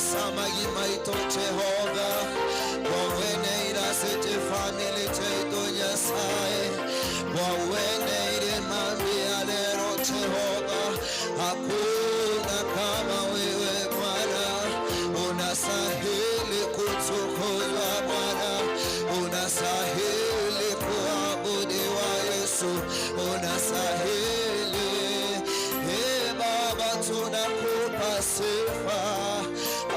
sama yimaito Jehovah. Wawene irasete family cheto Nyasaye. Wawene ire mami alero Jehovah. Hakuna kama wewe Bwana. Unastahili kutukuzwa Bwana. Unastahili kuabudiwa Yesu. Unastahili. Baba tunakupa sifa.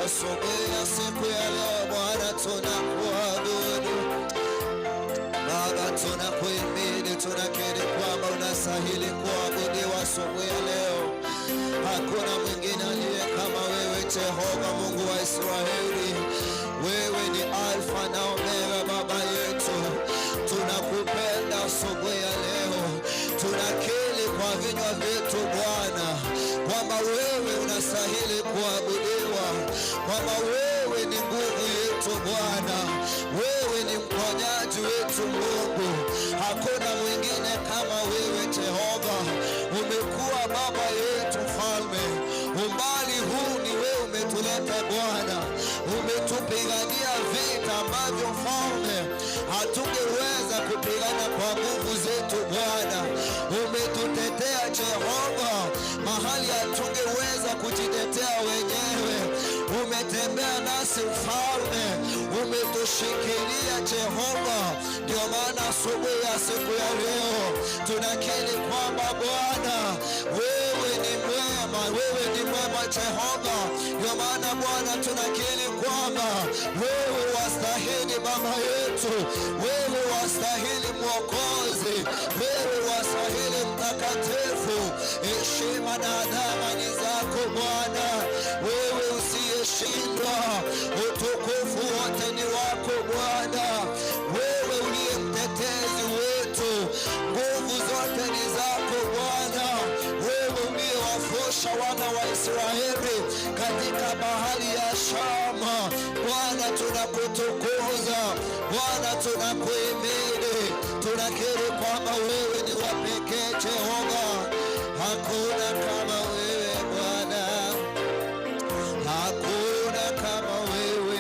Asubuhi ya siku ya leo Bwana tunakuabudu. Baba tunakuhimidi, tunakiri kwamba unastahili kuabudiwa asubuhi ya leo. Hakuna mwingine aliye kama wewe Jehova Mungu wa Israeli. Wewe ni Alfa na Omega Baba yetu. Tunakupenda asubuhi ya leo. Tunakiri kwa vinywa vyetu Bwana kwamba wewe unastahili kuabudiwa, kwamba wewe ni nguvu yetu Bwana, wewe ni mponyaji wetu Mungu. Hakuna mwingine kama wewe Jehova. Umekuwa baba yetu Mfalme. Umbali huu ni wewe umetuleta Bwana. Umetupigania vita ambavyo Mfalme hatungeweza kupigana kwa nguvu zetu Bwana. Umetutetea Jehova mahali hatungeweza kujitetea wenyewe. Umetembea nasi Mfalme, umetushikilia Jehova. Ndio maana asubuhi ya siku ya leo tunakiri kwamba Bwana wewe ni mwema, wewe ni mwema Jehova. Ndio maana Bwana tunakiri kwamba wewe wastahili Baba yetu, wewe wastahili Mwokozi, wewe wastahili Mtakatifu. Heshima na adama ni zako Bwana, wewe usiyeshindwa. Utukufu wote ni wako Bwana, wewe uliye mtetezi wetu. Nguvu zote ni zako Bwana, wewe uliyewavusha wana wa Israeli katika bahari ya Shama. Bwana tunakutukuza, Bwana tunakuhimidi, tunakiri kwamba wewe ni wa pekee Jehova. Hakuna kama wewe Bwana, hakuna kama wewe.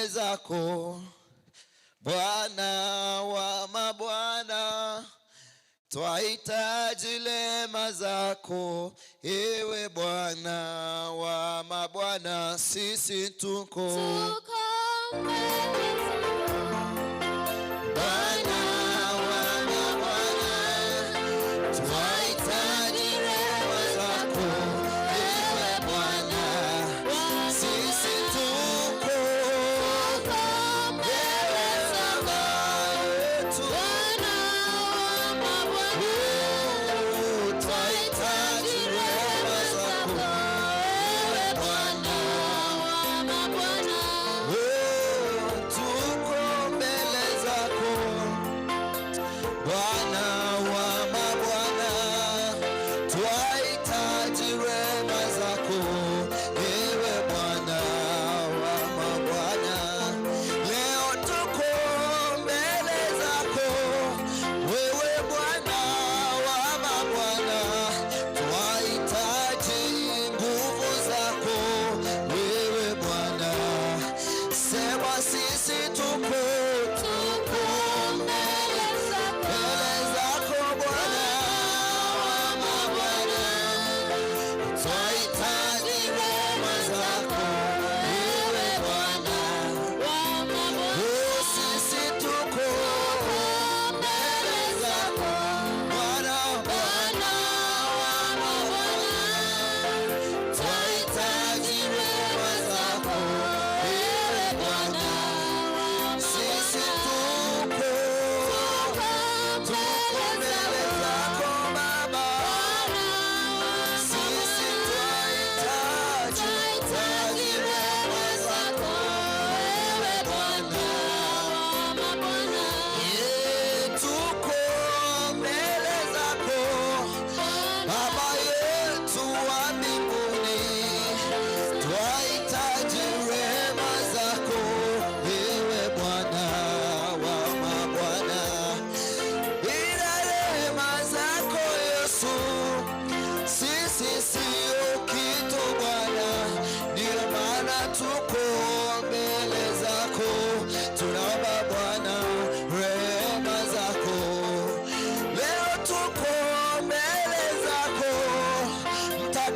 zako, Bwana wa mabwana, twahitaji rehema zako, ewe Bwana wa mabwana, sisi tuko mbele zako.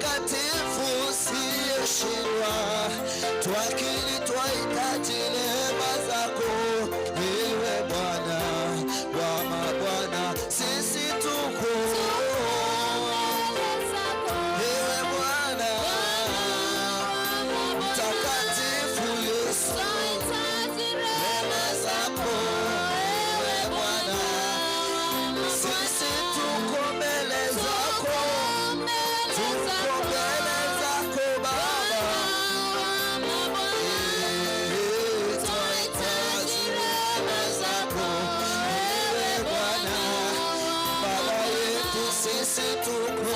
mtakatifu usiyeshindwa, twakili twahitaji rehema zako, wewe Bwana wa mabwana, sisi tuko wewe Bwana mtakatifu Yesu, rehema zako wewe Bwana, sisi tuko mbele zako, tuko mbele zako Baba, twahitaji rehema zako wewe Bwana, Baba yetu sisi tuko,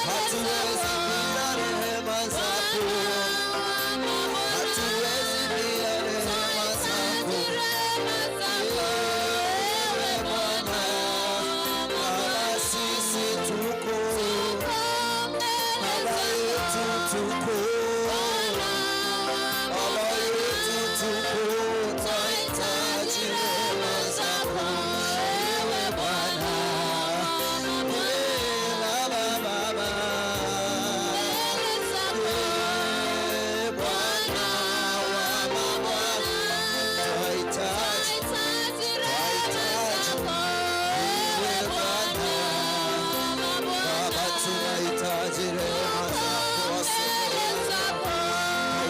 hatuwezi bila rehema zako, hatuwezi bila rehema zako wewe Bwana, Baba sisi tuko, Baba yetu tuko, Baba yetu tuko, twahitaji rehema zako wewe Bwana, Baba Baba Bwana wa mabwana, twahitaji wewe Bwana, Baba tunahitaji rehema zako asubuhi,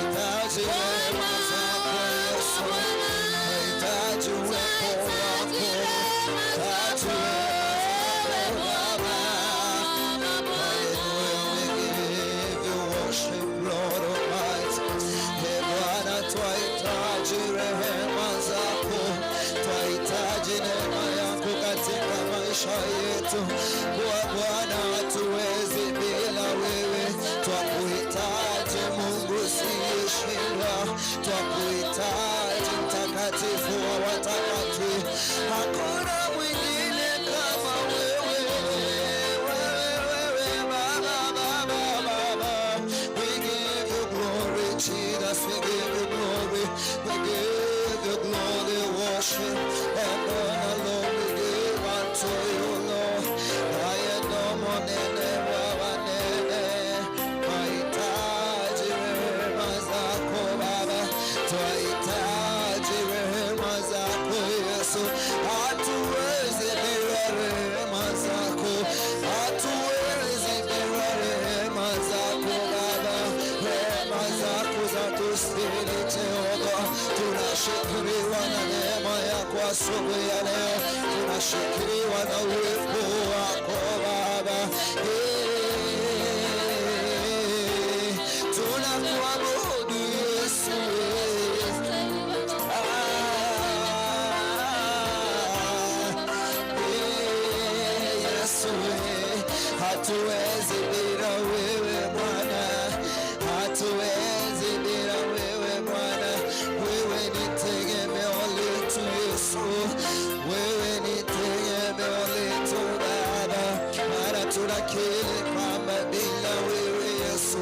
tunahitaji rehema zako Yesu, tunahitaji uwepo wako, tunahitaji rehema zako Baba. Hallelujah, we give you worship Lord Almighty. Bwana twahitaji rehema zako, twahitaji neema yako katika maisha yetu Bwana, hatuwezi bila wewe, twakuhitaji Mungu usiyeshindwa, twakuhitaji mtakatifu wa watakatifu, hakuna mwingine kama wewe, wewe Baba, Baba, Baba. We give you glory Jesus, we give you glory, we give you glory, worship and honor Lord, we give unto you Lord. Haya domo nene Baba nene, twahitaji rehema zako Baba, twahitaji rehema zako Yesu, hatuwezi bila rehema zako, hatuwezi bila rehema zako Baba, rehema zako zatustiri Jehova, tunashikiliwa na neema yako asubuhi ya leo, tunashikiliwa na uwepo wako Baba, tunakuabudu Yesu, Yesu, hatuwezi bila wewe Bwana, hatuwezi bila wewe Bwana, wewe ni tegemeo letu Yesu, wewe ni tegemeo letu Baba, mara tunakiri kwamba bila wewe Yesu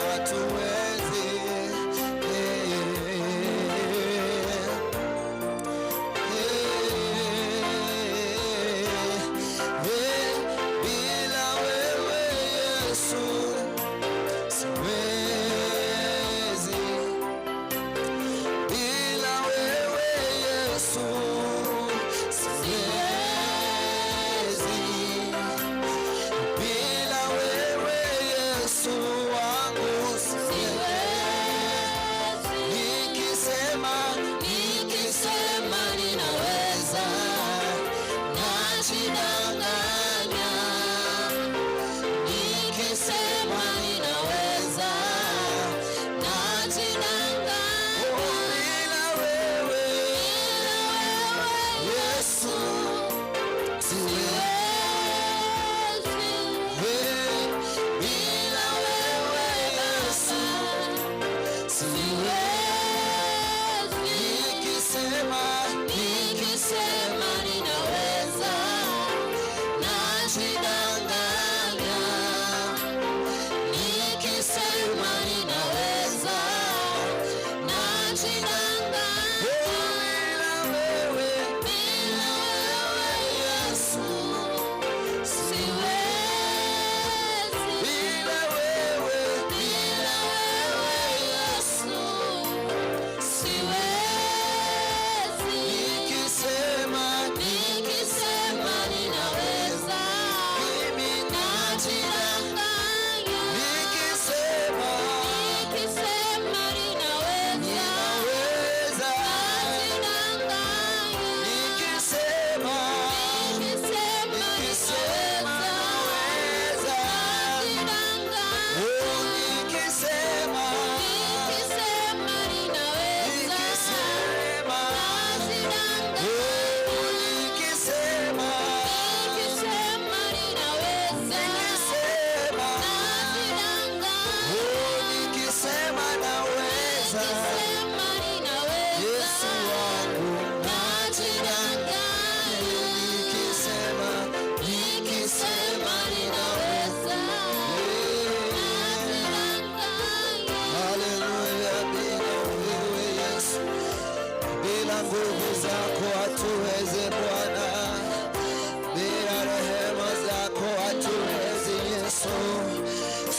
hatuwezi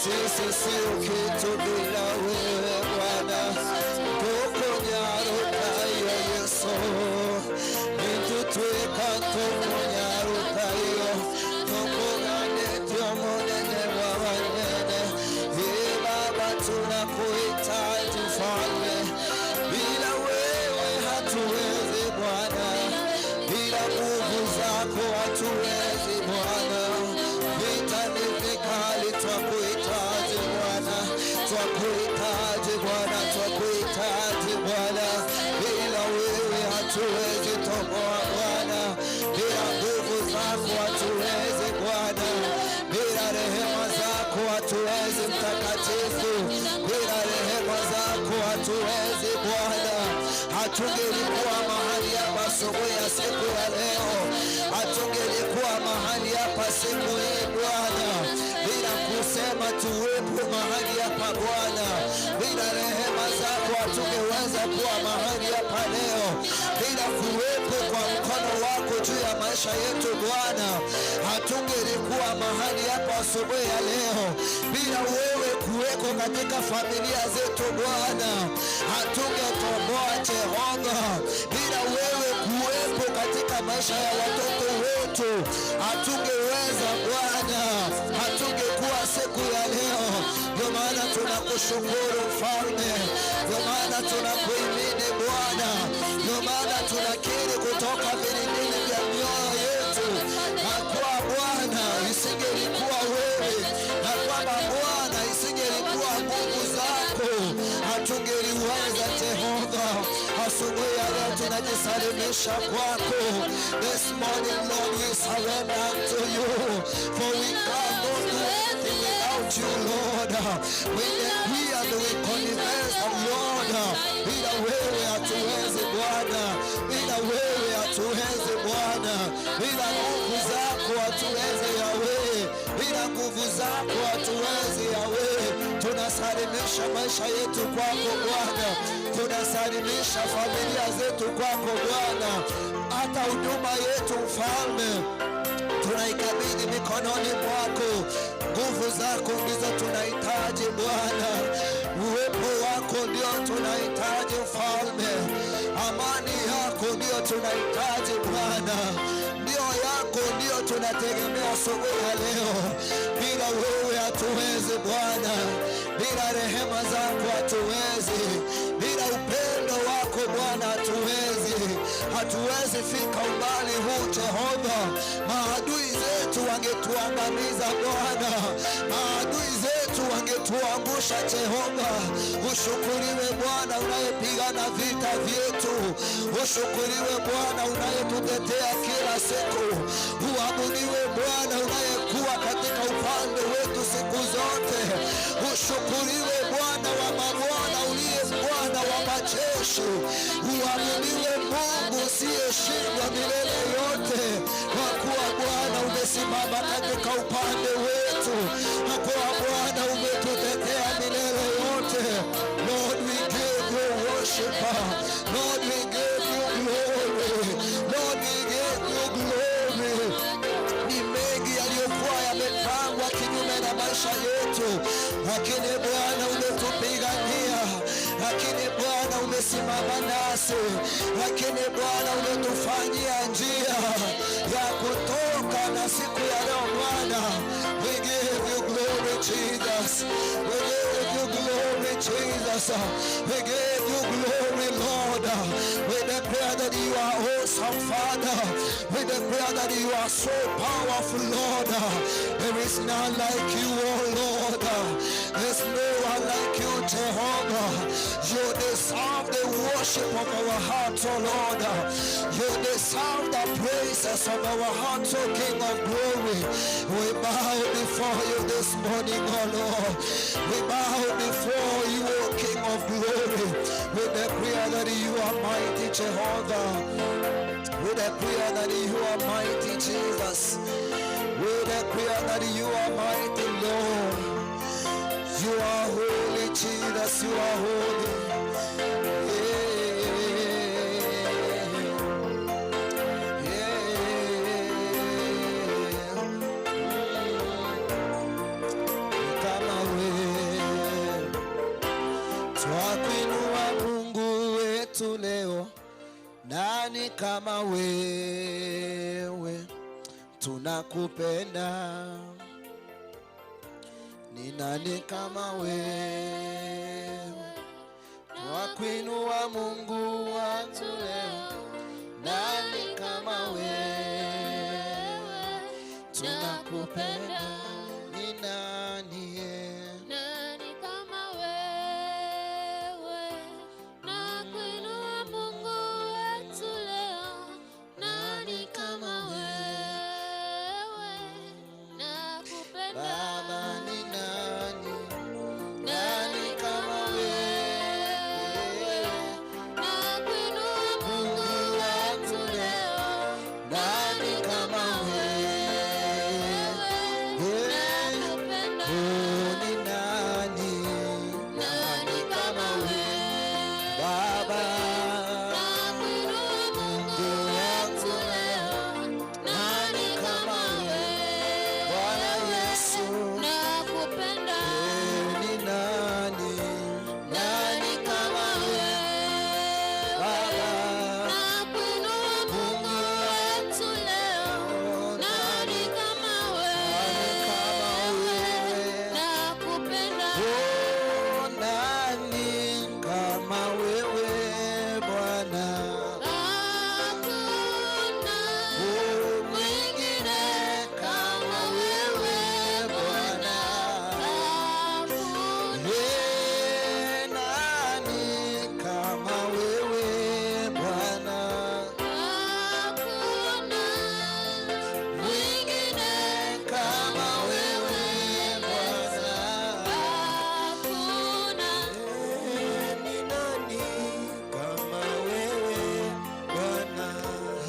Sisi sio kitu bila wewe Bwana. Tuko nyarukayo Yesu, nitutweka tuko nyarukayo, tuko ganetyo monene wa wanyene. Baba tunakuhitaji Mfalme, bila wewe hatuwezi Bwana, bila nguvu zako hatuwezi Bwana. Vita ni vikali, twakuhitaji Bwana, twakuhitaji Bwana, twakuhitaji Bwana. Bila wewe hatuwezi toboa Bwana, bila nguvu zako hatuwezi Bwana, bila rehema zako hatuwezi Mtakatifu, bila rehema zako hatuwezi Bwana. Hatungelikuwa mahali hapa asubuhi ya siku ya leo, hatungelikuwa mahali hapa siku hii Bwana, bila kusema tuwepo mahali hapa Bwana. Bila rehema zako hatungeweza kuwa mahali hapa leo, bila kuwepo kwa mkono wako juu ya maisha yetu Bwana, hatungelikuwa mahali hapa asubuhi ya leo. Bila wewe kuweko katika familia zetu Bwana, hatungetoboa Jehova. Bila wewe kuwepo katika maisha ya watoto wetu, hatungeweza Bwana, hatungekuwa siku ya leo. Ndio maana tunakushukuru Mfalme, ndio maana tunakuhimidi Bwana, ndio maana tunakiri kutoka vilindini vya mioyo yetu na kwa Bwana isingelikuwa wewe, na kwamba Bwana isingelikuwa nguvu zako hatungeliweza Jehova. Asubuhi ya leo tunajisalimisha kwako. This morning Lord we surrender unto you, for we cannot do anything without you Lord. We decree and we confess that Lord, bila wewe hatuwezi Bwana, bila wewe hatuwezi Bwana, bila nguvu zako hatuwezi Yahweh, bila nguvu zako hatuwezi Yahweh. Tunasalimisha maisha yetu kwako Bwana, tunasalimisha familia zetu kwako Bwana, hata huduma yetu Mfalme tunaikabidhi mikononi mwako. Nguvu zako ndizo tunahitaji Bwana, uwepo wako ndio tunahitaji Mfalme, amani yako ndio tunahitaji Bwana, ndio yako ndio tunategemea asubuhi ya leo. Bila wewe hatuwezi Bwana, bila rehema zako hatuwezi, bila upendo wako Bwana hatuwezi, hatuwezi fika umbali huu Jehova. Maadui zetu wangetuangamiza Bwana, maadui zetu wangetuangusha Jehova. Ushukuriwe Bwana unayepigana vita vyetu, ushukuriwe Bwana unayetutetea kila siku, uabudiwe Bwana unayekuwa katika upande wetu siku zote. Ushukuriwe Bwana wa mabwana uliye Bwana wa majeshi, uabudiwe Mungu usiyeshindwa milele yote, kwa kuwa Bwana umesimama katika upande wetu, kwa kuwa Bwana umetutetea milele yote. Lord we give you worship, Lord we give you glory, Lord we give you glory. Ni mengi yaliyokuwa yamepangwa kinyume na maisha yetu, lakini Bwana umetupigania, lakini Bwana umesimama nasi, lakini Bwana umetufanyia njia ya kutoka. Na siku ya leo Bwana, we give you glory Jesus, we give you glory Jesus, we give you glory Lord. We declare that you are awesome Father, we declare that you are so powerful Lord. There is none like you oh Lord, there's no one like you Jehovah. You deserve the worship of our hearts oh Lord, you deserve the praises of our hearts oh King of glory. We bow before you this morning oh Lord, we bow before you oh King of glory. We declare that you are mighty Jehovah, we declare that you are mighty Jesus, we declare that you are mighty Lord. You are holy Jesus, you are holy. Kama nani kama wewe, tunakupenda. Ni nani kama wewe, twakuinua Mungu wetu leo. Nani kama wewe, tunakupenda. Ni nani nani kama wewe, nakuinua Mungu wetu leo. Nani kama wewe, nakupenda. Baba, ni nani, nani kama wewe, Nakuinua Mungu wetu leo. nani kama wewe, Nakupenda. oh, ni nani, nani kama wewe, Baba, Nakuinua Mungu wetu leo. Nani kama Bwana wewe, Yesu, nakupenda. ni nani, nani kama wewe, Baba, Nakuinua Mungu wetu leo. Nani kama wewe, nakupenda. oh, nani kama wewe Bwana, Hakuna oh, mwingine kama wewe Bwana, nani kama wewe Bwana, mwingine kama wewe Bwana, ni nani kama wewe Bwana,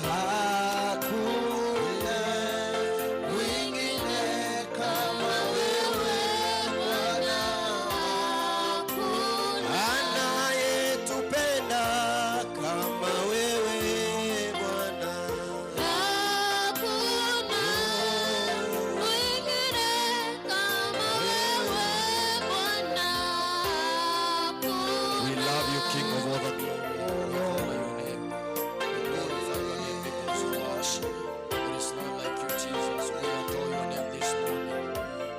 hakuna mwingine kama wewe Bwana, anayetupenda kama wewe Bwana, We love you, King of all the glory. We honor your name. We glorify your name because you are awesome. There is none like you, Jesus. We adore your name this morning.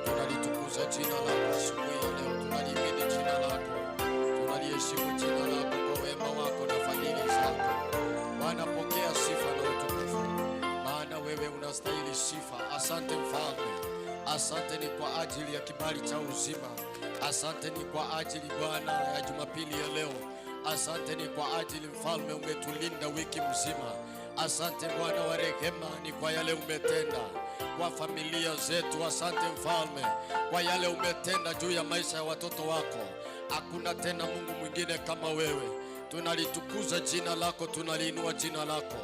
Tunalitukuza jina lako asubuhi ya leo. Tunalihimidi jina lako. Tunaliheshimu jina lako kwa wema wako na fadhili zako. Bwana, pokea sifa na utukufu, maana wewe unastahili sifa. Asante Mfalme. Asante ni kwa ajili ya kibali cha uzima. Asante ni kwa ajili Bwana ya Jumapili ya leo. Asante ni kwa ajili Mfalme umetulinda wiki mzima. Asante Bwana wa rehema ni kwa yale umetenda kwa familia zetu. Asante Mfalme kwa yale umetenda juu ya maisha ya watoto wako. Hakuna tena Mungu mwingine kama wewe. Tunalitukuza jina lako, tunaliinua jina lako,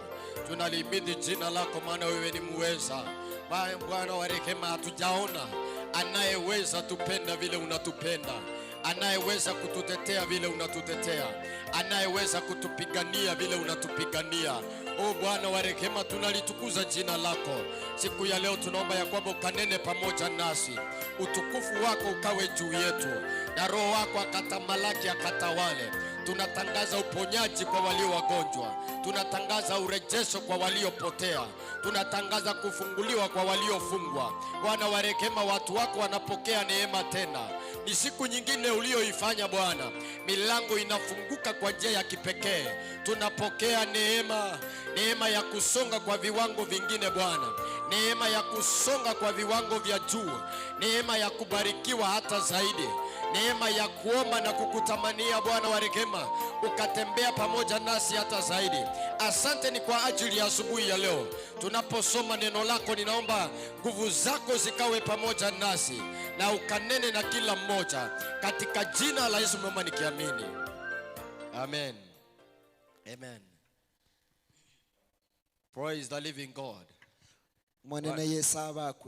tunalihimidi jina lako, maana wewe ni muweza. Bwana wa rehema, hatujaona anayeweza tupenda vile unatupenda, anayeweza kututetea vile unatutetea, anayeweza kutupigania vile unatupigania. O Bwana wa rehema, tunalitukuza jina lako. Siku ya leo tunaomba ya kwamba ukanene pamoja nasi, utukufu wako ukawe juu yetu, na Roho wako akatamalaki, akatawale. Tunatangaza uponyaji kwa walio wagonjwa, tunatangaza urejesho kwa waliopotea, tunatangaza kufunguliwa kwa waliofungwa. Bwana wa rehema, watu wako wanapokea neema tena. Ni siku nyingine ulioifanya Bwana, milango inafunguka kwa njia ya kipekee. Tunapokea neema, neema ya kusonga kwa viwango vingine Bwana, neema ya kusonga kwa viwango vya juu, neema ya kubarikiwa hata zaidi, neema ya kuomba na kukutamania Bwana wa rehema, ukatembea pamoja nasi hata zaidi. Asante ni kwa ajili ya asubuhi ya leo. Tunaposoma neno lako, ninaomba nguvu zako zikawe pamoja nasi na ukanene na kila mmoja, katika jina la Yesu mama nikiamini. Amen. Amen. Praise the living God.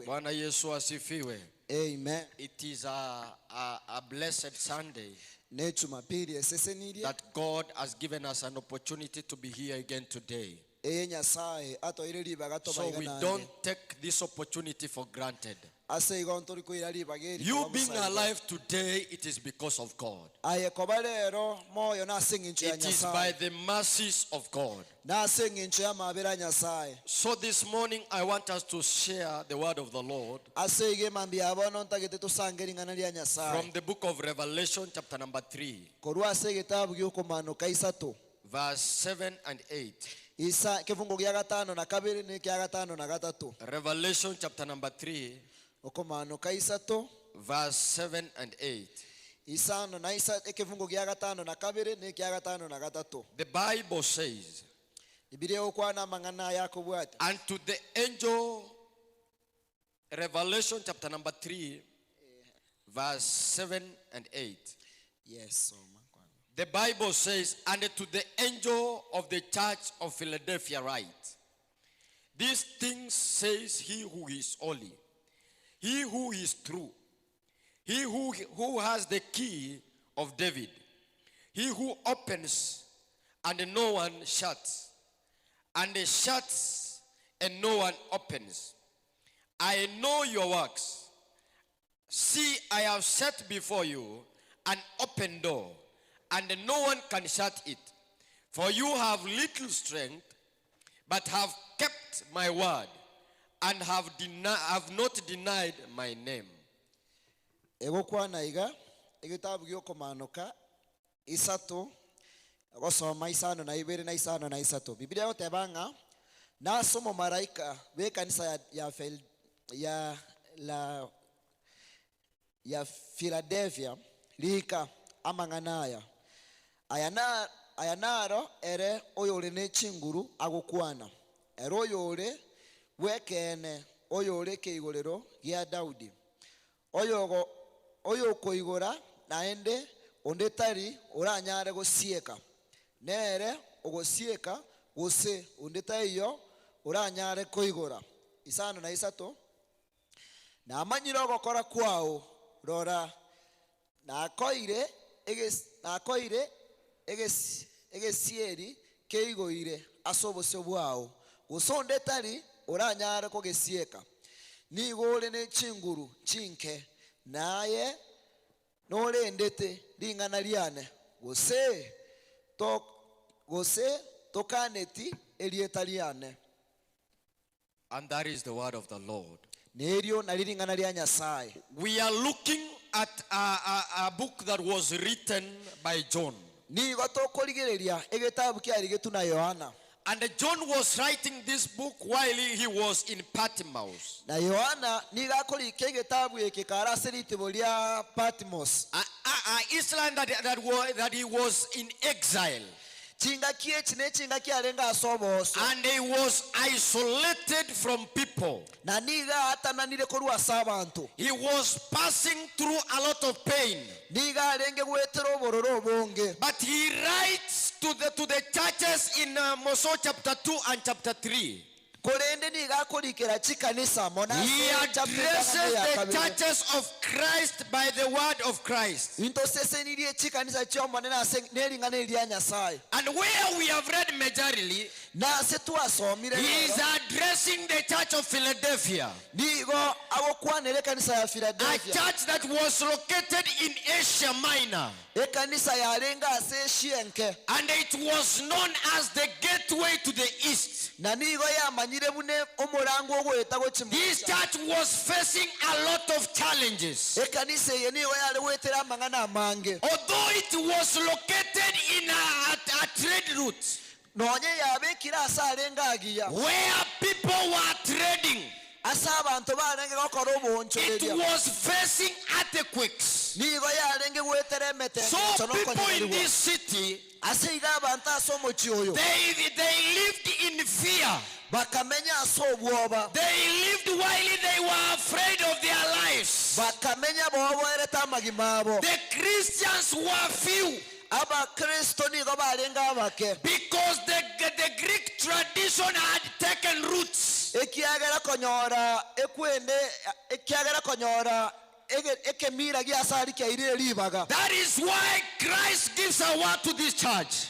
Bwana Yesu asifiwe. Amen. It is a blessed Sunday that that God has given us an opportunity to be here again today. So we don't take this opportunity for granted. ase igontori kuira libageri You being alive today, it is because of God. aye kobalero moyo na singincho ya It is by Nyasaye the mercies of God. na singincho ya mabera Nyasaye So this morning, I want us to share the word of the Lord ase ige mambi abono ntagete tusangeri ngana lya from Nyasaye the book of Revelation, chapter number 3, korwa ase gitabu gy'okumanuka isatu verse 7 and 8. isa kifungo gya gatano na kabiri ni kya gatano na gatatu Revelation, chapter number 3, okumanuka isatu verse 7 and 8. isano na isa ekifungo gya gatano na kabiri ni kya gatano na gatatu The Bible says, Bibiliya okwana mangana yako bwati and to the angel, Revelation chapter number 3, verse 7 and 8. yes The Bible says, and to the angel of the church of Philadelphia write, these things says he who is holy, he who is true, he who has the key of David, he who opens and no one shuts, and shuts and no one opens. I know your works. See, I have set before you an open door, and no one can shut it. For you have little strength, but have kept my word, and have not denied my name. egokwana iga egitabu gy'okumanuka isatu gosoma isano na ibiri na isano na isatu Bibiliya gotebanga nase omumalaika b'ekanisa ya Philadelphia lika amang'ana aya naro ere oyo ore n'ekinguru agokwana ere oyo ore bwekene oyo ore keigorero gya Daudi oyo koigora naende onde tari oranyare gosieka nere ogosieka gose onde taiyo oranyare koigora isano na isato namanyire ogokora kwao rora nakoire egesieri keigoire ase obosio bwao gose onde tari oranyare kogesieka nigore n'ekinguru chinke naye norendete ringana liane gose tokaneti erieta liane. And that is the word of the Lord. Neryo nali ringana lya Nyasaye. We are looking at a book that was written by John. Nigo tokorigereria egitabu kyari gitu na Yohana. And John was writing this book while he was in Patmos. Na Yohana niga akori kegitabu ekikara seritibo lya Patmos. Island that he was in exile. And he was isolated from people. He was passing through a lot of pain. But he writes to the churches in Moso chapter 2 and chapter 3. He addresses the churches of Christ by the word of Christ. And where we have read majorly, he is addressing the church of Philadelphia, a church that was located in Asia Minor. And it was known as the gateway to the east. This church was facing a lot of challenges. Although it was located in a trade route where people were trading, it was facing earthquakes. So people in this city, they lived in fear. They lived while they were afraid of their lives. The Christians were few. Because the Greek tradition had taken roots. That is why Christ gives a word to this church.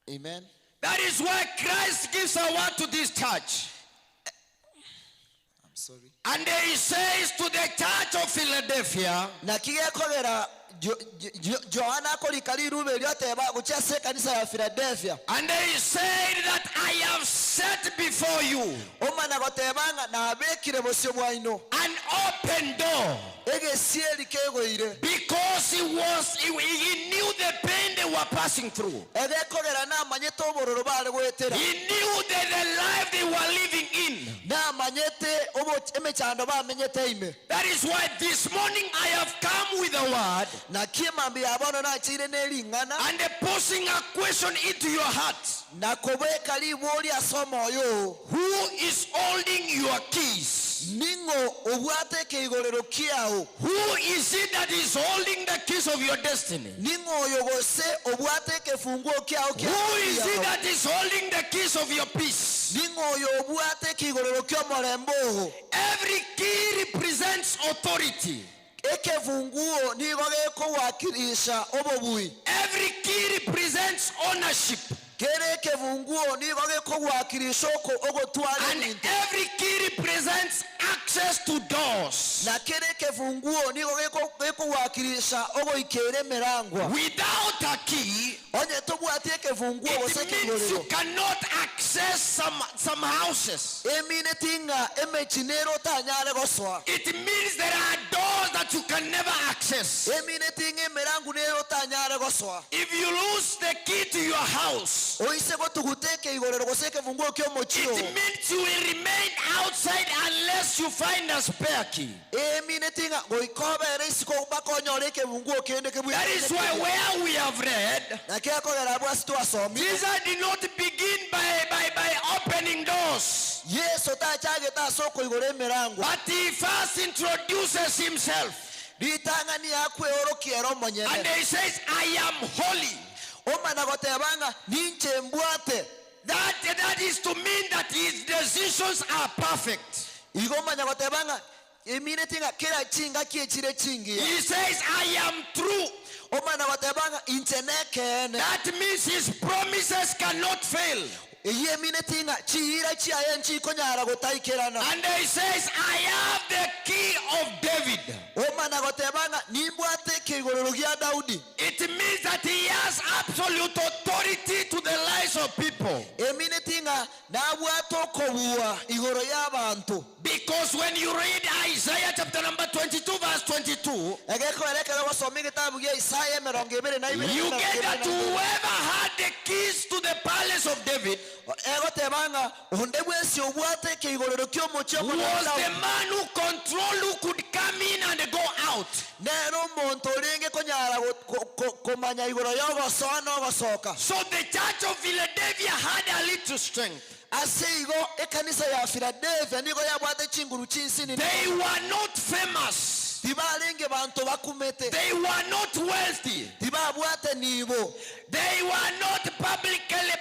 Amen. That is why Christ gives a word to this church. sorry. And he says to the church of Philadelphia, Na kigekogera Johanna kolikali rube lyoteba kuchase kanisa ya Philadelphia. and he said that I have set before you Omana gotebanga na abekire bosyo bwaino. an open door, Egesieli kegoire. because he knew the pain they were passing through. Egekogera na manyete obororo bale gwetera. He knew that the life they were living in. Na manyete obo emechando ba menyete ime. That is why this morning I have come with a word Na kiemambi abono na chire nelingana. and posing a question into your heart. Na kobeka liboli asomo yo. Who is holding your keys? Ningo obwate keigorero kiao. Who is it that is holding the keys of your destiny? Ningo yogose obwate kefunguo kiao kiao. Who is it that is holding the keys of your peace? Ningo yobwate keigorero kio morembo. Every key represents authority. Eke funguo nigoge ko wakilisha obobui. Every key represents ownership. Kere ke funguo nigoge ko wakilisha ogo tuale And nintu. every key represents access to doors. Na kere ke funguo nigoge ko wakilisha ogo ikere merangwa. Without a key, Onye tobwate ke funguo it gose means you keigorero. cannot access some houses. Emine tinga emechinero tanyare goswa. It means there are doors that you can never access. Emine tinga emerangu nero tanyare goswa. If you lose the key to your house, Oise go tuguteke igorero gose ke funguo kio mochio. it means you will remain outside unless you find a spare key. Emine tinga go ikobere isiko bakonyore ke funguo kende ke buya. That is why where we have read, Na kia ko gara bwa situ asomi. Jesus did not begin by opening doors, Yesu ta chage ta soko igore merangu. but he first introduces himself. Ditanga ni akwe oro kiero And monyene. he says, I am holy. Oma na gotebanga ninche mbwate. That is to mean that his decisions are perfect. Igoma na gotebanga emine tinga kera chinga kiechire chingi. He says, I am true. Oma na gotebanga incheneke ene. That means his promises cannot fail. Iye mine tinga chiira chiaye nchi konyara gotaikerana. And he says, I have the key of David. Oma na gotebanga nimbwate kigororo gya Daudi. It means that he has absolute authority to the lives of people. Emine tinga na bwato kobuwa igoro y'abantu. Because when you read Isaiah chapter number 22 verse 22, Egeko elekera wasoma kitabu gya Isaya 22. you get that whoever had the keys to the palace of David Egotebanga onde bwesi obwate kigororo kyo mochyo was the man who controlled, who could come in and go out. nero omonto olinge konyara komanya igoro y'ogosoa n'ogosoka. So the church of Philadelphia had a little strength. Ase igo ekanisa ya Philadelphia nigo yabwate chinguru chinsini. They were not famous. Tibalenge bantu bakumete. They were not wealthy. Tibabwate nibo. They were not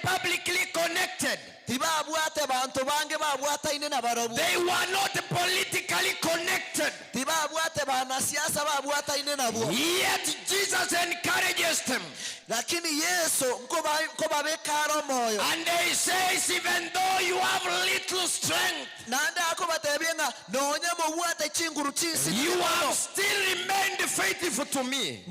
publicly connected. Tibabwate bantu bange babwata ine na barobu. They were not politically connected. Tibabwate banasiasa babwata ine na bo. Yet Jesus encourages them. Lakini Yesu nkoba bekaro moyo. And he says, even though you have little strength, Nanda akobatebenga nonya mubwate chinguru chinsi. you have still remained faithful to me.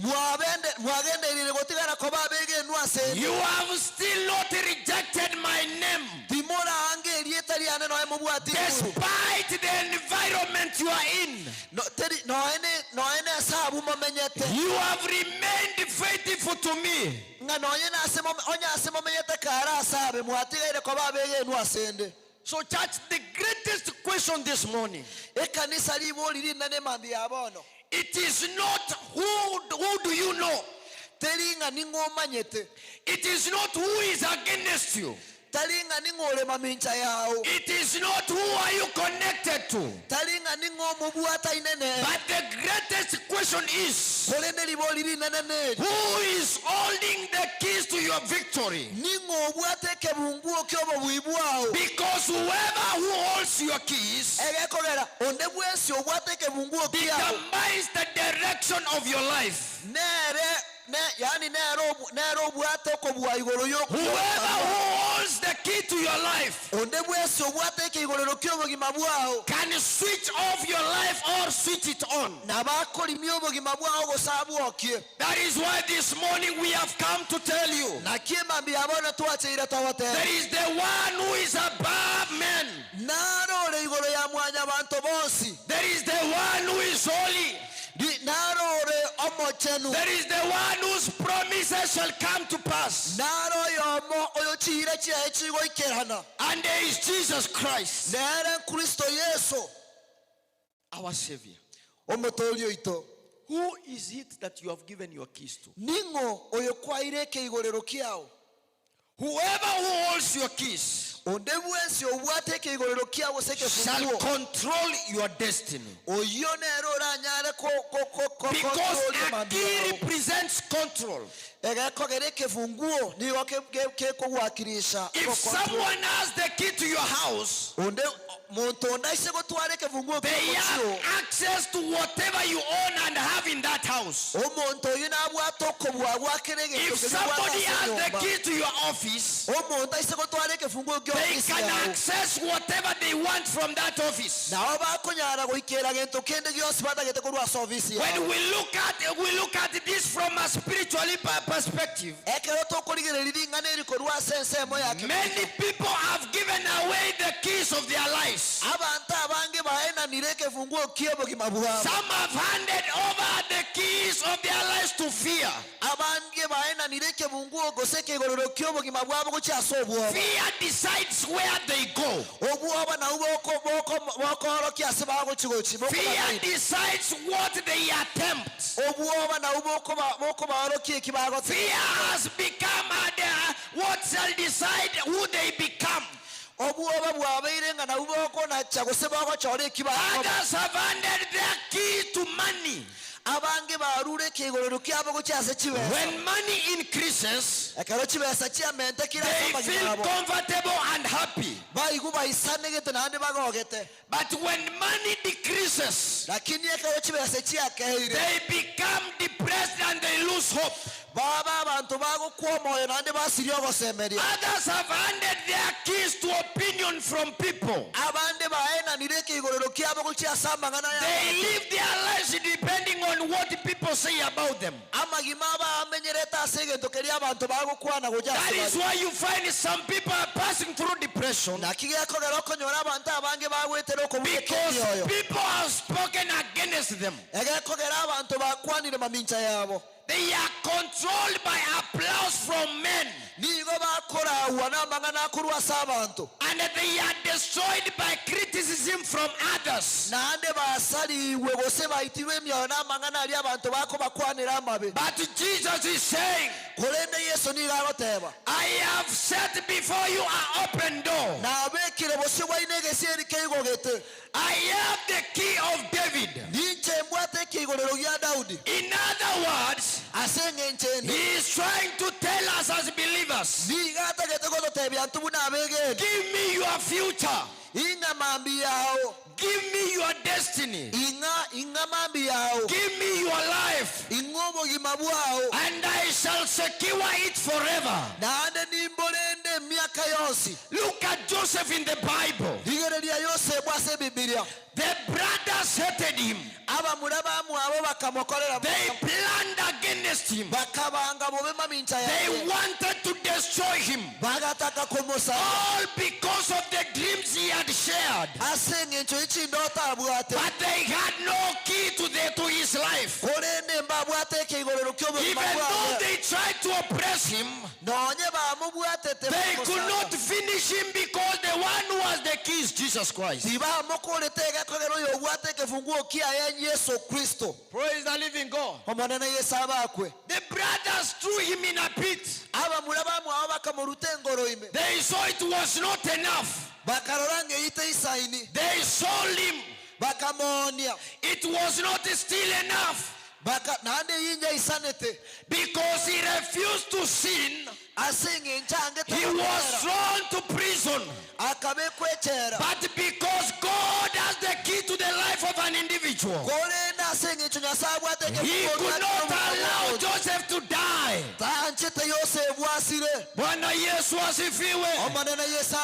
Mwagende ilile gotigana koba bege nuase. You have still not rejected my name. Timora ange elieta liane noe mubwate. Despite the environment you are in, Noene sabu momenyete. you have remained faithful to me. Nga noye na asemo onya asemo menyete kara sabe mwatiga ile koba bege nuasende. So church, the greatest question this morning, Ekanisa libo lili nane mambi abono. it is not who do you know. Telinga ningomanyete. It is not who is against you. Talinga ningole mamincha yao. It is not who are you connected to. Talinga ningomubuata inene. But the greatest question is, Kolende libo lili nane. who is holding the keys to your victory? Ningobuate kebunguo kyobo buibuao. Because whoever who holds your keys Egekolera onde bwesi obwate kebunguo kya. determines the direction of your life. Nere Whoever who holds the key to your life can switch off your life or switch it on. That is why this morning we have come to tell you there is the one who is above men. There is the one who is holy. There is the one whose promises shall come to pass. And there is Jesus Christ, our Savior. Who is it that you have given your keys to? Whoever who holds your keys shall control your destiny. Because a key represents control. If someone has the key to your house, they have access to whatever you own and have in that house. If somebody has the key to your office, they can access whatever they want from that office. When we look at this from a spiritual perspective, many people have given away the keys of their lives. Some have handed over the keys of their lives to fear. Fear decides where they go. Fear decides what they attempt. Fear has become what shall decide who they become. Others have handed their key to money. When money increases, they feel comfortable and happy. But when money decreases, they become depressed and they lose hope. Others have handed their keys to opinion from people. They live their lives depending on what people say about them. That is why you find some people are passing through depression, because people have spoken against them. They are controlled by applause from men. And they are destroyed by criticism from others. But Jesus is saying, I have set before you an open door. I have the key of David. In other words, he is trying to tell us as believers, give me your future. Give me your destiny. Give me your life. And I shall secure it forever. Look at Joseph in the Bible. The brothers hated him. They planned against him. They wanted to destroy him. All because of the dreams he had shared. But they had no key to his life. Even though they tried to oppress him, they could not finish him because the one who has the key is Jesus Christ. Praise the living God. The brothers threw him in a pit. They saw it was not enough. They sold him. It was not still enough. Because he refused to sin, he was thrown to prison. But because God has the key to the life of an individual, he could not allow Joseph to to die. tanchete yose bwasire Bwana Yesu asifiwe. omanene yesa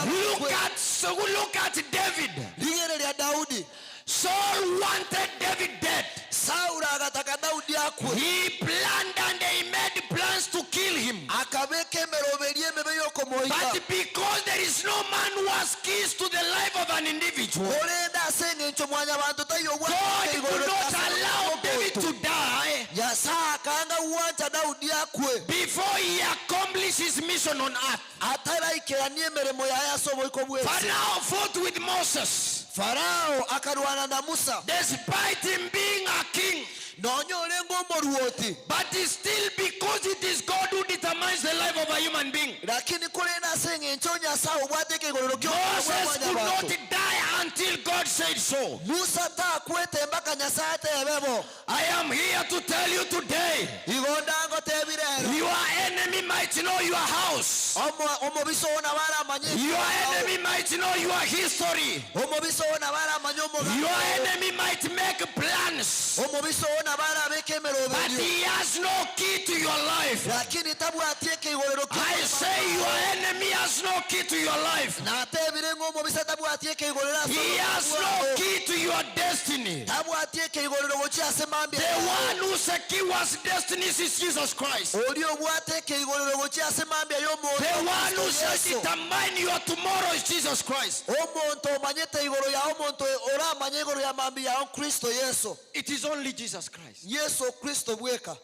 Look at David. lingere lya Daudi. Saul wanted David dead. Saula agataka Daudi akwe. He planned and he made plans to kill him. Akabeka emeroberie emebe y'okumwoika. But because there is no man who has keys to the life of an individual, olenda asenga ekyo mwanya bantu tayobwa. God could not allow David to die Nyasaye akanga uwanja Daudi akwe before he accomplished his mission on earth. ataraikirania emirimo yaye asoboiko bwezi. Pharaoh fought with Moses. Farao akarwana na Musa Despite him being a king, nonyole ng'omuruoti, but still because it is God who determines the life of a human being, lakini kulenda asenga ekyo Nyasaye obwateka igorero Moses could not ky'omwana die until God said so. Musa takwete embaka Nyasaye tebebo. I am here to tell you today, Igondango tebirero your enemy might know your house. omubiso wona baramanye Your enemy might know your history. omubiso wona baramanye Your enemy might make plans, omubiso wona barabeka but emiroberi, he has no key to your life. lakini tabwateka igorero I say your enemy has no key to your life. natebire ng'omubisa tabwateka igorero He has no key to your destiny. tabwateka igorero gokyasema The one who secures destinies is Jesus Christ. oli obwateka igorero gokyasema mbya The one who shall y'omuntu determine your tomorrow is Jesus Christ. omuntu omanyete igoro yawe omuntu oramanya igoro ya mambi yawe Kristo Yesu. It is only Jesus Christ. Yesu Kristo bweka.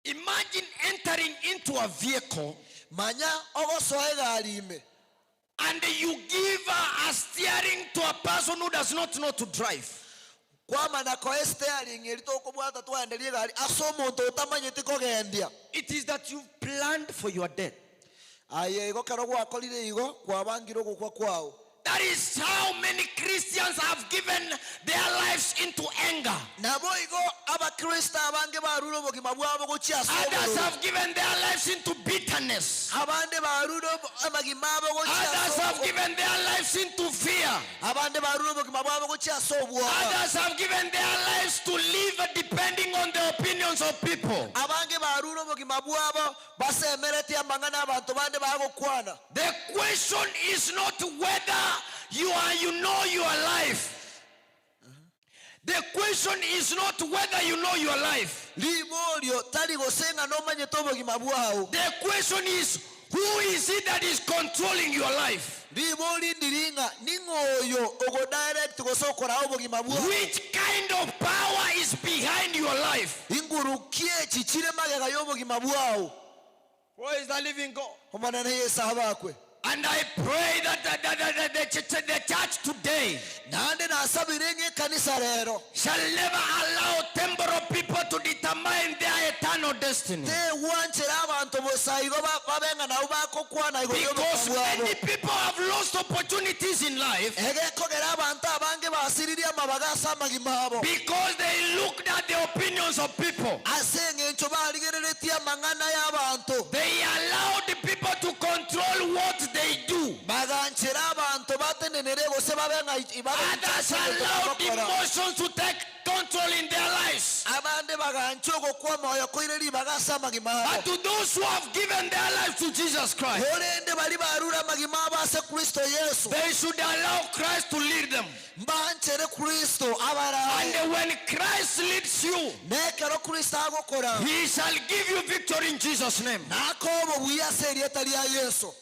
Imagine entering into a vehicle Manya ogosoa egaali ime and you give a steering to a person who does not know to drive. kwamana ko steering eritokobwata twaenderie egaali ase omuntu otamanyete kogendia. It is that you've planned for your death. Aye igo kero gwakorire igo kwabangire ogokwa kwao. That is how many Christians have given their lives into anger. Nabo igo abakristo abange barura obogima bwabo gokyasa Others have given their lives into bitterness. abande barura amagima abo Others gokyasa have given their lives into fear. abande barura obogima bwabo gokyasa obwoba. Others have given their lives to live depending on the opinions of people. Abange barura obogima bwabo basemerete amangana abantu bande bagokwana. The question is not whether you know your life. The question is not whether you know your life. Libolyo tali gosenga nomanyete obogima bwawo. The question is, who is it that is controlling your life? Liboli ndiringa ningoyo ogo direct gosokora obogima bwawo. Which kind of power is behind your life? Ingurukie chichire magega y'obogima bwawo. Where is the living God? Omanana Yesu abakwe. And I pray that the church today Nande nasabire ng'ekanisa rero shall never allow temporal people to determine their eternal destiny. tewanchera abantu bosaigo babenga nabo bakokwana igo Because many y'obogima bwabo. people have lost opportunities in life Egekogera abantu abange basiriria amabaga ase amagima abo. because they looked at the opinions of people. Ase eng'encho baligereretie amang'ana y'abantu. They allowed the people to control what they do. Baganchera abantu batenenere gose babenga Others allowed emotions to take control in their lives. abande bagancha ogokwama oyo koireri bagase amagima But abo. to those who have given their lives to Jesus Christ, Olende bali barura amagima abo ase Kristo Yesu. they should allow Christ to lead them. Mbanchere Kristo abaraye. And when Christ leads you, Nekero Kristo agokora. he shall give you victory in Jesus' name. Nakobo buyase erieta lya Yesu.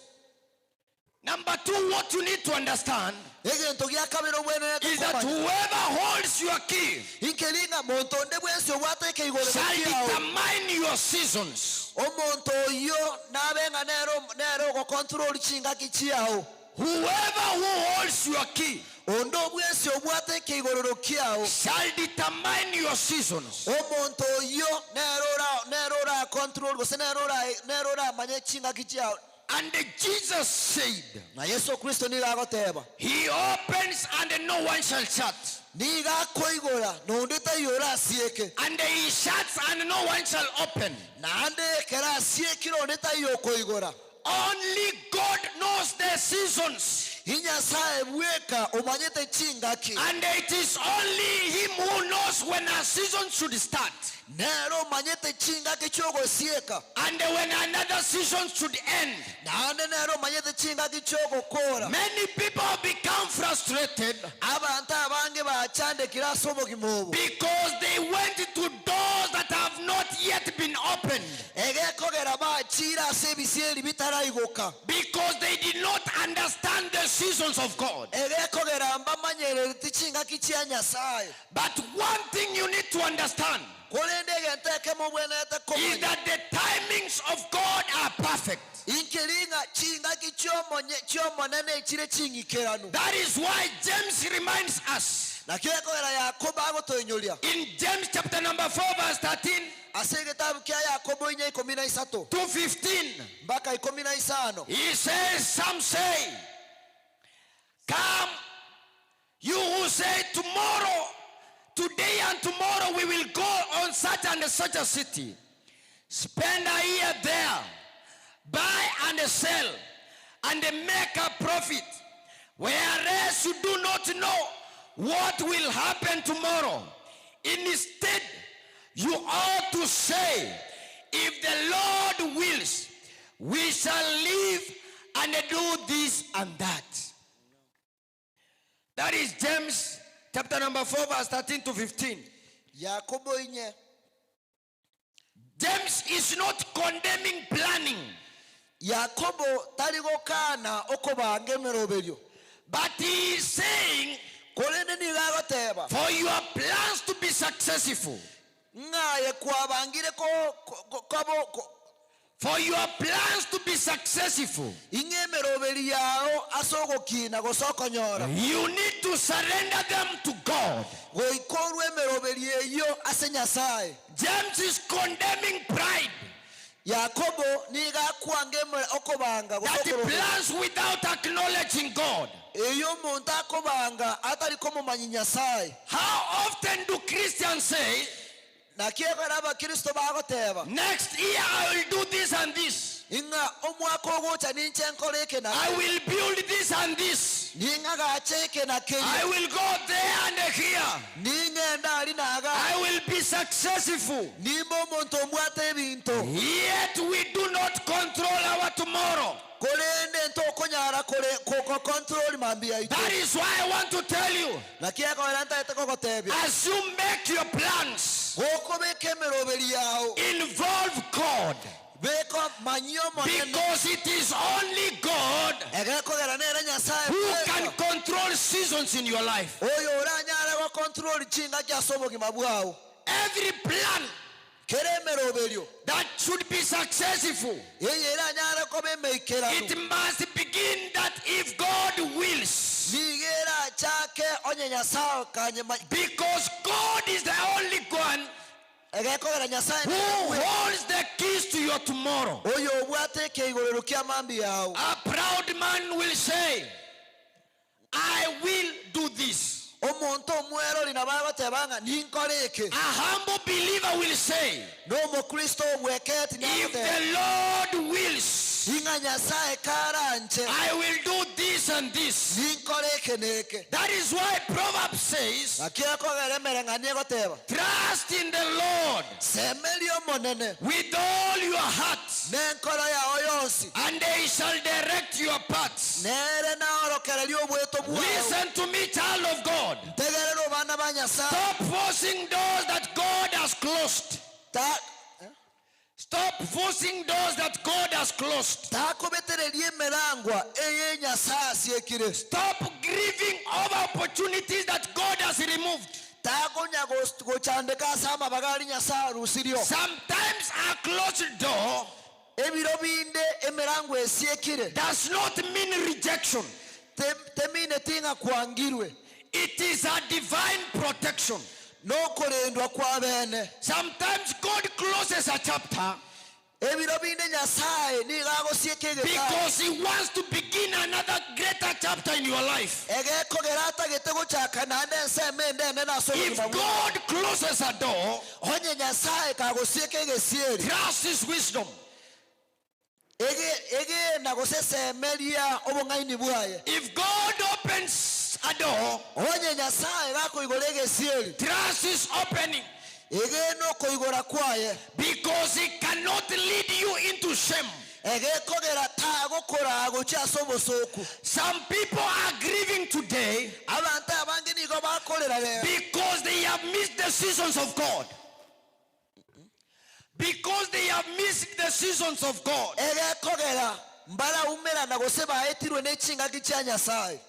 Number two, what you need to understand Egento gya kabiri obwenene is that tukumanya. whoever holds your key Inkelinga muntu onde bwensi obwateka igorero shall kyawo. determine your seasons. Omuntu oyo nabenga nero ogokontrol kingaki kyawo. Whoever who holds your key Onde obwensi obwateka igorero kyawo. shall determine your seasons. Omuntu oyo nero control gose nero amanye kingaki kyawo. And Jesus said, Na Yesu Kristo niga agoteba. he opens and no one shall shut. Niga akoigora nonde tayora asieke. And he shuts and no one shall open. Nande kera asiekire onde tayokoigora. Only God knows the seasons. And it is only him who knows when a season should start. And when another season should end. Many people become frustrated because they went to doors that have not yet been opened. Because they did not understand the seasons of God. But one thing you need to understand is that the timings of God are perfect. That is why James reminds us in James chapter number 4 verse 13 to 15. He says, some say, come, you who say tomorrow, today and tomorrow we will go on such and such a city, spend a year there, buy and sell, and make a profit, whereas you do not know what will happen tomorrow. Instead, you ought to say, if the Lord wills, we shall live and do this and that. That is James chapter number 4 verse 13 to 15. James is not condemning planning. But he is saying, for your plans to be successful, for your plans to be successful, you need to surrender them to God. James is condemning pride. That plans without acknowledging God. How often do Christians say, next year I will do this and this, I will build this and this, I will go there and here, I will be successful. Yet we do not control our tomorrow. That is why I want to tell you, as you make your plans, involve God. Because it is only God who can control seasons in your life. Every plan that should be successful, it must begin that if God wills. Because God is the only one who holds the keys to your tomorrow. A proud man will say, I will do this. A humble believer will say, if the Lord wills, I will do this and this. That is why Proverbs says, trust in the Lord with all your heart, and they shall direct your paths. Listen to me, child of God. Stop forcing doors that God has closed. Stop forcing doors that God has closed. Stop grieving over opportunities that God has removed. Sometimes a closed door does not mean rejection. It is a divine protection. Sometimes God closes a chapter because He wants to begin another greater chapter in your life. If God closes a door, trust His wisdom. ege nagosese meria obongaini bwaye. If God opens a door, onye nyasaye gakoigorege sieri, trust is opening. ege no koigora kwaye, Because he cannot lead you into shame. ege kogera tago korago chasobo soku. Some people are grieving today Abantu abangi nigo bakolera lero because they have missed the seasons of God. Because they have missed the seasons of God. ege kogera mbara umera nagose baetirwe n'ekinga kya nyasaye.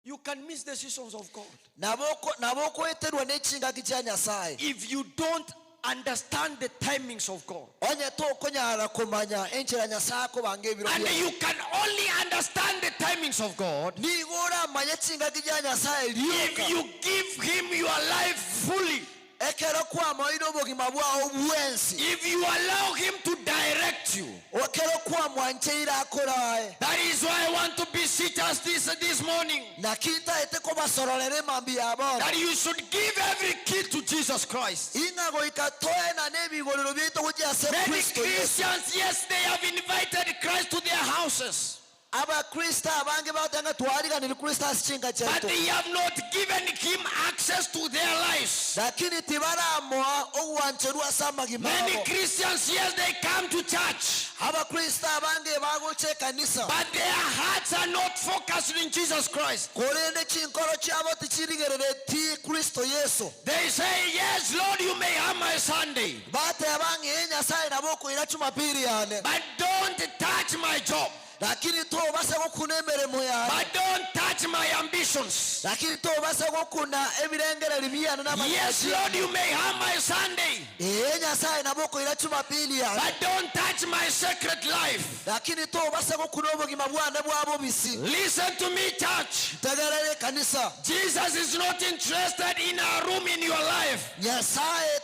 You can miss the seasons of God naboko eterwa n'ekinga kya nyasaye if you don't understand the timings of God. onye to konyara kumanya enchera nyasaye ko bange biro. And you can only understand the timings of God nigora manya kinga kya nyasaye if liyo you give him your life fully. ekero kwa moino bogima bwa obwensi. If you allow him to direct you. okero kwa mwancheira akorae. That is why I want to beseech us this morning nakita ete ko basorolere mambi abo that you should give every key to Jesus Christ. ingago ikatoe na nebigorero bito kujya se Many Kristo Yesu. Christians, yes, they have invited Christ to their houses, aba Kristo abange batanga twalika ni Kristo asichinga but chetu they have not given him access to their lives. lakini tibaramoa owancherwa samagi Many mabo. Christians, yes, they come to church, aba Kristo abange bagoche kanisa but their hearts are not focused in Jesus Christ. korende chinkoro chabo tichirigerere ti Kristo Yesu. They say, yes, Lord, you may have my Sunday, bate abange nyasaye naboko ira chumapili yane but don't touch my job, lakini to basako kunemeremo yane but don't touch my ambitions. lakini to basako kuna ebirengere limiyana na Yes, Lord, you may have my Sunday, nyasaye naboko ira chumapili yane but don't touch my sacred life. lakini to basako kuna obugima bwane bwabo bisi. Listen to me, church. tegerere kanisa Jesus is not interested in a room in your life. nyasaye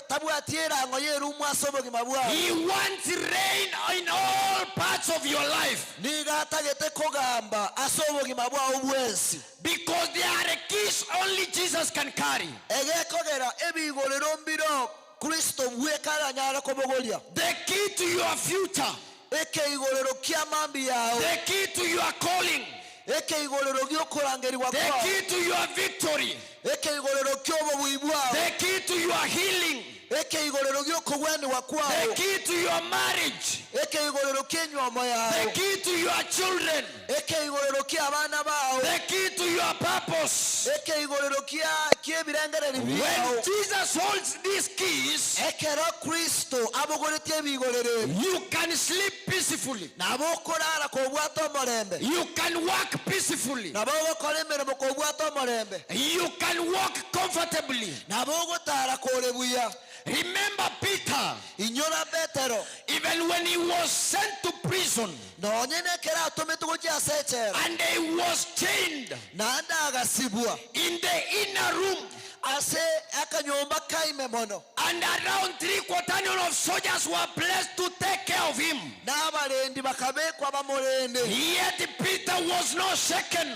tabu atiera ngo yeru mwaso obugima bwabo He wants rain in all parts of your life, niga tagete kogamba aso obugima bwabo bwensi because there are keys only Jesus can carry. ege kogera ebigorero mbiro Kristo bwekara nyara kobogolia The key to your future, eke igorero kya mambi yao the key to your calling, eke igorero gyokorangerirwa the kwa key to your victory, eke igorero kyobo bwibwa the key to your healing, eke igorero gyokogwenwa the kwao key to your marriage, eke igorero kenywa yao the key to your children, eke igorero kya abana bao the key to your purpose. eke igorero kya kyebirengereri When byao Jesus holds these keys, ekero Kristo abogoretie bigorere you can sleep peacefully, nabokorara ko bwato morembe you can work peacefully, nabogokora emirimo ko bwato morembe you can walk comfortably. nabogotara kore buya. Remember Peter, inyora Petero even when he was sent to prison nonyene kera atometu kujya secera and he was chained nanda agasibwa in the inner room, ase akanyomba kaime mono and around 3/4 of soldiers were placed to take care of him, n'abarendi bakabekwa bamurende yet Peter was not shaken.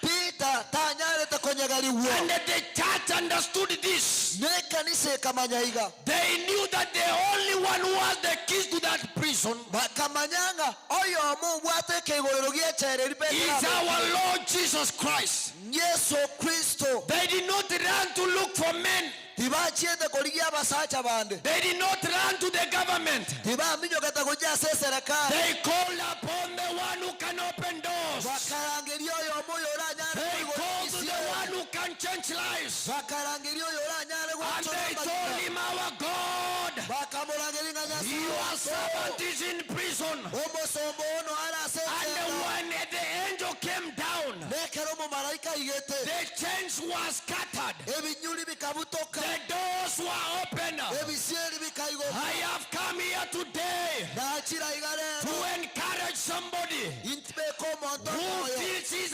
Peter tanyarete konyagaliwa And the church understood this. n'ekanisa ekamanyaiga They knew that the only one who has the keys to that prison bakamanyanga oyo omu bwate kegorero gy'ekyereri is our Lord Jesus Christ. Yesu Kristo. They did not run to look for men. tibachiende koligia abasacha bande They did not run to the government. tibaminyoketa kujya se serikali They called upon the one who can open doors. bakarangeria oyo omu yoranyare They called to the one who can change lives. bakarangeria oyo yoranyare And they told him, our God, bakamurangeria nyasa your servant is in prison. omosombo ono And when the angel came down, nekero mumalaika igete the chains were scattered. ebinyuli bikabutoka The doors were open. ebisieri bikaigo I have come here today nakira igare to encourage somebody intibeko monto who oyo feels he's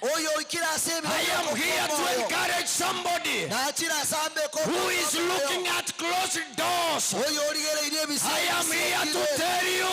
oyo ikira sebi I am here to encourage somebody nakira sambe ko who is looking at closed doors. oyo oligere iri I ebisieri am here to tell you,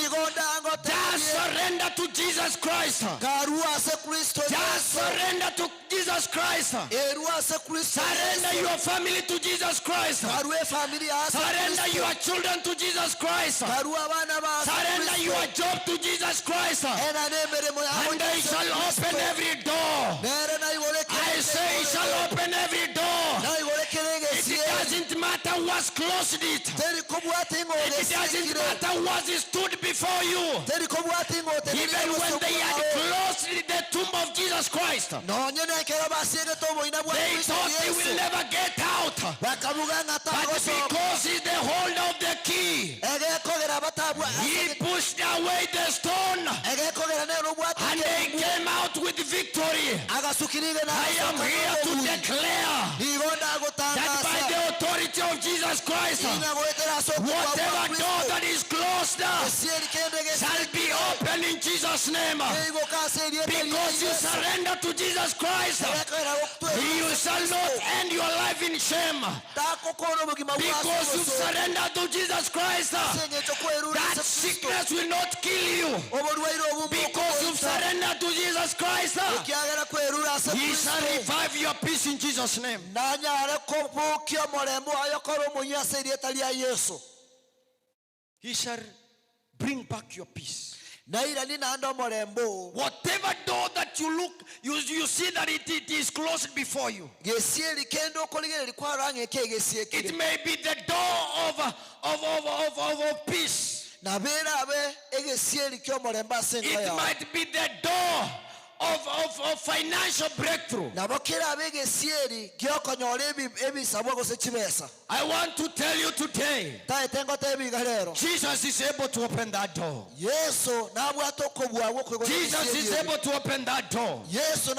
igonda ngo just surrender to Jesus Christ. karuase Kristo Just surrender to Jesus Christ. eruase Kristo Surrender your family to Jesus Christ. karue familia ase Surrender your children to Jesus Christ. karua abana ba Surrender your job to Jesus Christ. ena nemeremo yabo And he shall open every door. nere na igoreke I say he shall open every door. na igoreke It doesn't matter what's closed it. teri kobwate ngo It doesn't matter what stood before you. teri kobwate ngo teri Even when they had closed the tomb of Jesus Christ, no nyene kera basege tobo inabu they thought they will never get out. bakabuga ngata But because he's the holder of the key, ege kogera batabwa he pushed away the stone ege kogera ne robwate and they came out with victory. agasukirige na I am here to declare igonda that gutangasa by the authority of Jesus Christ, inagwetera soko whatever door that is closed sieri kendege shall be open in Jesus' name. ego kaseri Because you surrender to Jesus Christ, you shall not end your life in shame. Because you surrender to Jesus Christ, that sickness will not kill you. Because you surrender to Jesus Christ, he shall revive your peace in Jesus' name. He shall bring back your peace. Whatever door that you look, you see that it is closed before you. It may be the door of peace. It might be the door of financial breakthrough. I want to tell you today, Jesus is able to open that door. Jesus is able to open that door. Jesus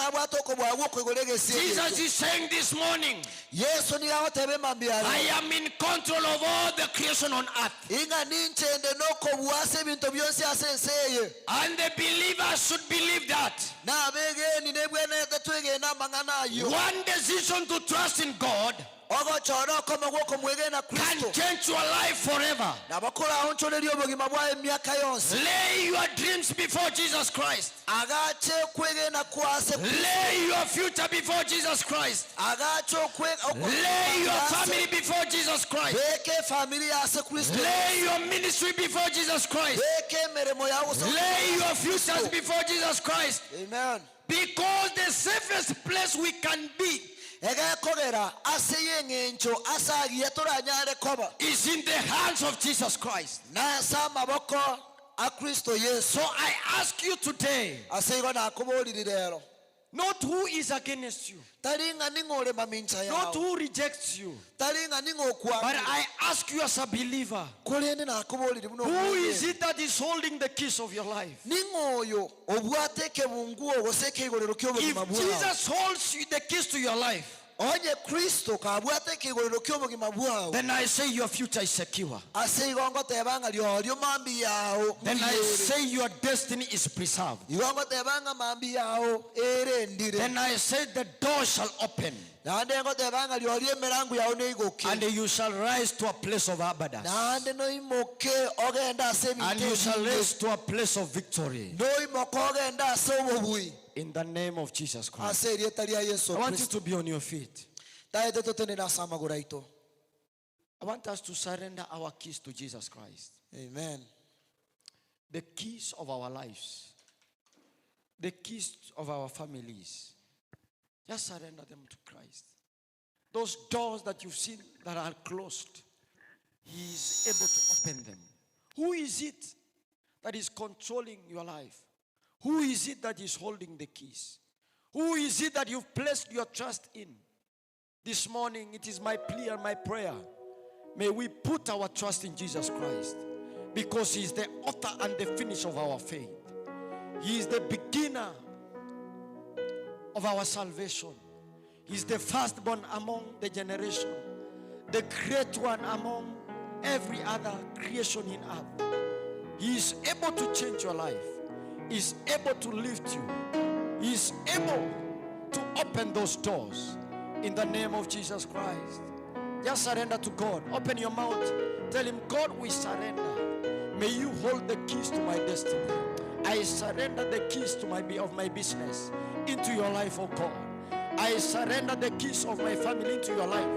is saying this morning, I am in control of all the creation on earth. And the believer should believe that. One decision to trust in God can change your life forever. Lay your dreams before Jesus Christ. Lay your future before Jesus Christ. Lay your family before Jesus Christ. Lay your ministry before Jesus Christ. Lay your futures before Jesus Christ. Amen. Because the safest place we can be is in the hands of Jesus Christ. So I ask you today, not who is against you, not who rejects you, but I ask you as a believer, who is it that is holding the keys of your life? If Jesus holds the keys to your life, then I say your future is secure. Then I say your destiny is preserved. Then I say the door shall open. And you shall rise to a place of abundance. And you shall rise to a place of victory. In the name of Jesus Christ. I want you to be on your feet. I want us to surrender our keys to Jesus Christ. Amen. The keys of our lives. The keys of our families. Just surrender them to Christ. Those doors that you've seen that are closed, He is able to open them. Who is it that is controlling your life? Who is it that is holding the keys? Who is it that you've placed your trust in? This morning, it is my plea and my prayer. May we put our trust in Jesus Christ, because He is the author and the finisher of our faith. He is the beginner of our salvation. He is the firstborn among the generation, the great one among every other creation in earth. He is able to change your life. He is able to lift you. He is able to open those doors in the name of Jesus Christ. Just surrender to God. Open your mouth. Tell Him, God, we surrender. May you hold the keys to my destiny. I surrender the keys to of my business into your life, oh God. I surrender the keys of my family into your life,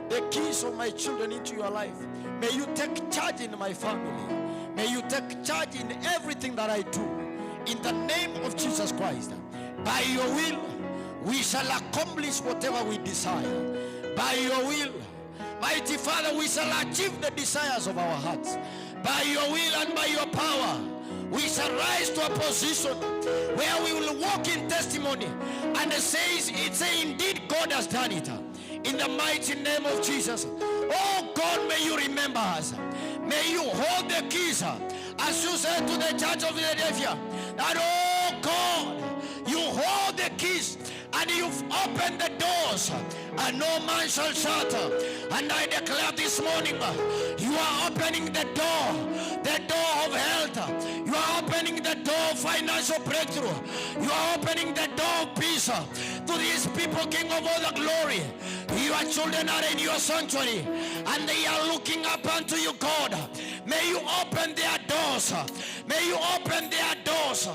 the keys of my children into your life. May you take charge in my family. May you take charge in everything that I do. In the name of Jesus Christ. By your will, we shall accomplish whatever we desire. By your will, mighty Father, we shall achieve the desires of our hearts. By your will and by your power, we shall rise to a position where we will walk in testimony. And it says, indeed God has done it. In the mighty name of Jesus. Oh God, may you remember us. May you hold the keys. As you said to the church of Philadelphia, that oh God, you hold the keys and you've opened the doors and no man shall shut. And I declare this morning, you are opening the door of health. You are opening the door of financial breakthrough. You are opening the door of peace to these people, King of all the glory. Your children are in your sanctuary and they are looking up unto you, God. May you open their doors. May you open their doors.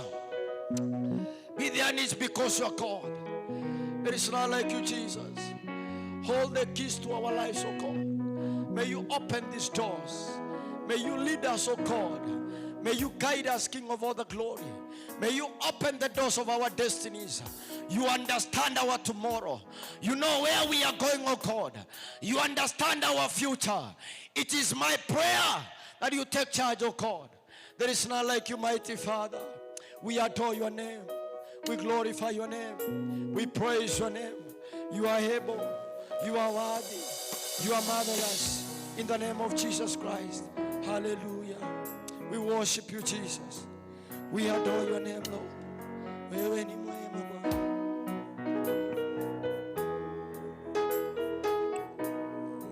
Be their needs because you are God. There is none like you, Jesus. Hold the keys to our lives, oh God. May you open these doors. May you lead us, oh God. May you guide us, King of all the glory. May you open the doors of our destinies. You understand our tomorrow. You know where we are going, oh God. You understand our future. It is my prayer that you take charge, oh God. There is none like you, mighty Father. We adore your name. We glorify your name. We praise your name. You are able. You are worthy. You are marvelous. In the name of Jesus Christ. Hallelujah. We worship you, Jesus. We adore your name, Lord. Wewe ni mwema Bwana.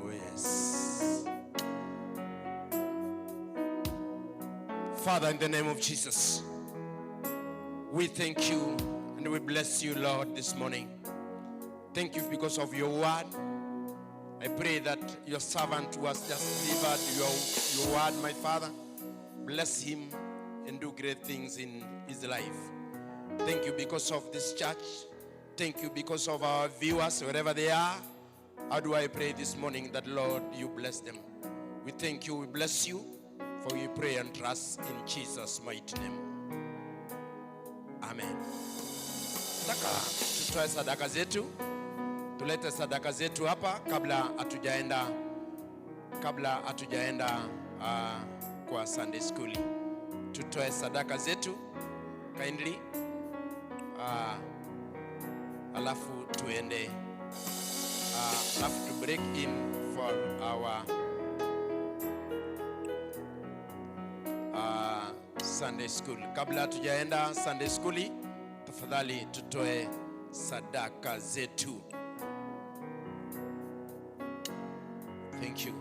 Oh yes. Father, in the name of Jesus, we thank you and we bless you, Lord, this morning. Thank you because of your word. I pray that your servant who has just delivered your word, my Father, bless him and do great things in his life. Thank you because of this church. Thank you because of our viewers, wherever they are. How do I pray this morning that, Lord, you bless them? We thank you, we bless you, for we pray and trust in Jesus' mighty name. Amen. Nataka tutoe sadaka zetu. Tulete sadaka zetu hapa kabla hatujaenda kwa Sunday school. Tutoe sadaka zetu kindly. Alafu tuende alafu to break in for our Sunday school. Kabla hatujaenda Sunday school, tafadhali tutoe sadaka zetu. Thank you.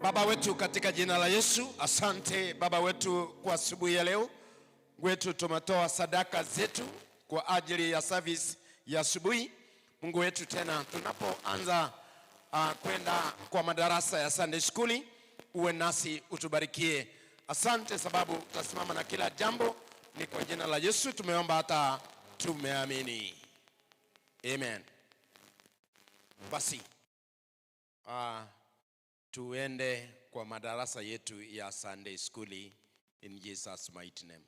Baba wetu katika jina la Yesu, asante Baba wetu kwa asubuhi ya leo. Wetu tumetoa sadaka zetu kwa ajili ya service ya asubuhi. Mungu wetu, tena tunapoanza kwenda kwa madarasa ya Sunday school, uwe nasi utubarikie. Asante sababu utasimama na kila jambo. Ni kwa jina la Yesu tumeomba hata tumeamini. Amen. Basi tuende kwa madarasa yetu ya Sunday school in Jesus' mighty name.